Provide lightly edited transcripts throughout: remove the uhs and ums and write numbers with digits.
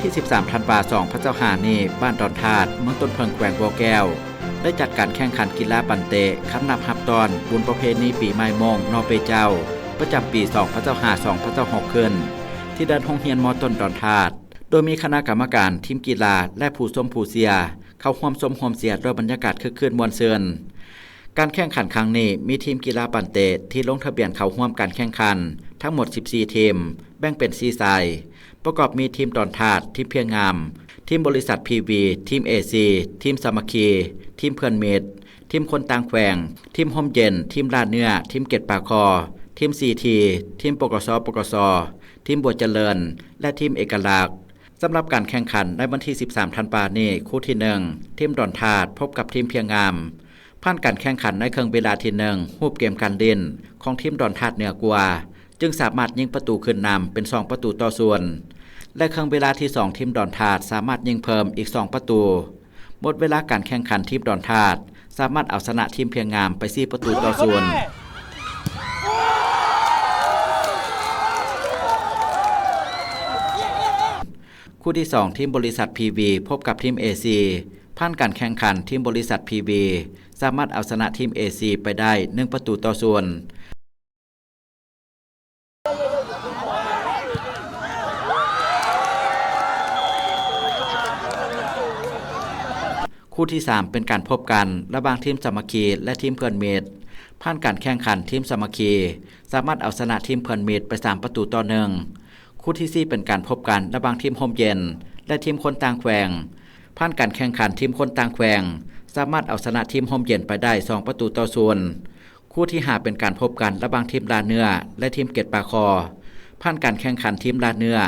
ที่ 13 ธันวาคม 2025 นี้บ้านดอนธาตุเมืองต้นเพิงแขวงบัวแก้วได้จัดการแข่งขันกีฬาปันเตะคำนับฮับตอนบุญประเพณีปีใหม่มงนอเปเจ้าประจำปี 2025-2026 ขึ้นที่ด้านห้องเรียนม.ต้นดอนธาตุโดยมีคณะกรรมการทีมกีฬาและผู้ชมผู้เชียร์เข้าร่วมชมร่วมเชียร์ด้วยบรรยากาศคึกคืนม่วนซื่นการแข่งขันครั้งนี้มีทีมกีฬาปันเตะที่ลงทะเบียนเข้าร่วมการแข่งขันทั้งหมด 14 ทีมแบ่งเป็น4 สายประกอบมีทีมดอนธาตุทีมเพียงงามทีมบริษัท PV ทีม AC ทีมสามัคคีทีมเพื่อนเมตรทีมคนต่างแขวงทีมห่มเย็นทีมลาดเนื้อทีมเกตปากคอทีม CT ทีมปกสทีมบัวเจริญและทีมเอกลักษณ์สำหรับการแข่งขันในวันที่ 13 ธันวาคมนี้คู่ที่ 1 ทีมดอนธาตุพบกับทีมเพียงงามผ่านการแข่งขันในครึ่งเวลาที่1รูปเกมการเล่นของทีมดอนธาตุเหนือกว่าจึงสามารถยิงประตูขึ้นนำเป็น2ประตูต่อส่วนและครึ่งเวลาที่2ทีมดอนธาตุสามารถยิงเพิ่มอีก2ประตูหมดเวลาการแข่งขันทีมดอนธาตุสามารถเอาชนะทีมเพียงงามไป4ประตูต่อส่วนคู่ที่2ทีมบริษัท PV พบกับทีม AC ผ่านการแข่งขันทีมบริษัท PV สามารถเอาชนะทีม AC ไปได้1ประตูต่อส่วนคู่ที่3เป็นการพบกันระหว่างทีมสามัคคีและทีมเพื่อนเมตรผ่านการแข่งขันทีมสามัคคีสามารถเอาชนะทีมเพื่อนเมตรไป3ประตูต่อ1คู่ที่4เป็นการพบกันระหว่างทีมโฮมเย็นและทีมคนต่างแขวงผ่านการแข่งขันทีมคนต่างแขวงสามารถเอาชนะทีมโฮมเย็นไปได้2ประตูต่อ0คู่ที่5เป็นการพบกันระหว่างทีมลาดเนื้อและทีมเกตปาคอผ่านการแข่งขันทีมลาดเนื้อ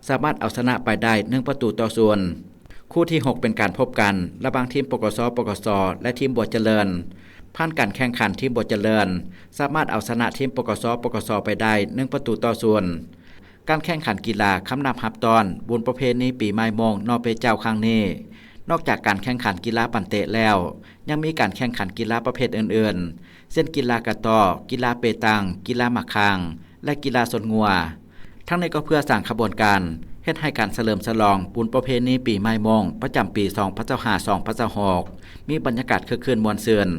สามารถเอาชนะไปได้1ประตูต่อ0คู่ที่6เป็นการพบกันระหว่างทีมปกสและทีมบัวเจริญผ่านการแข่งขันทีมบัวเจริญสามารถเอาชนะทีมปกสไปได้1ประตูต่อ0การแข่งขันกีฬาคำนับฮับตอนบุญประเพณีปีใหม่มงนอเปเจ้าครั้งนี้นอกจากการแข่งขันกีฬาปั่นเตะแล้วยังมีการแข่งขันกีฬาประเภทอื่นๆเช่นกีฬากระต่อกีฬาเปตังกีฬาหมากคางและกีฬาสนงัวทั้งนี้ก็เพื่อสร้างขบวนการเฮ็ดให้การเฉลิมฉลองบุญประเพณีปีใหม่มงประจำปี 2025-2026 มีบรรยากาศคึกคืนม่วนซื่น